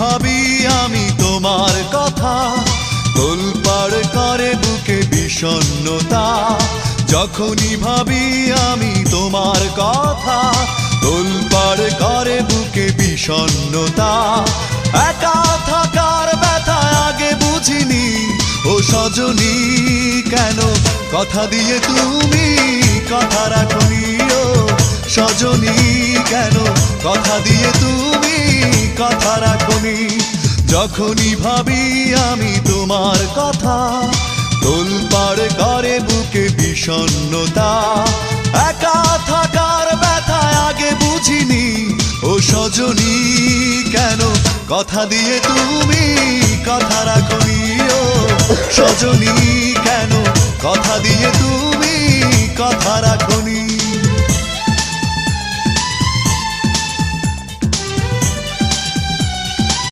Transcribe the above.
ভাবি আমি তোমার কথা, তোলপাড় করে বুকে বিষণ্ণতা। যখনই ভাবি আমি তোমার কথা, তোলপাড় করে বুকে বিষণ্ণতা। একা থাকার ব্যথা আগে বুঝিনি, ও সজনী কেন কথা দিয়ে তুমি কথা রাখনি। ও সজনী কেন কথা দিয়ে তুমি কথা রাখনি। যখনই ভাবি আমি তোমার কথা, তোলপাড় করে বুকে বিষণ্ণতা। একা থাকার ব্যথা আগে বুঝিনি, ও সজনী কেন কথা দিয়ে তুমি কথা রাখনি। ও সজনী কেন কথা দিয়ে তুমি কথা রাখনি।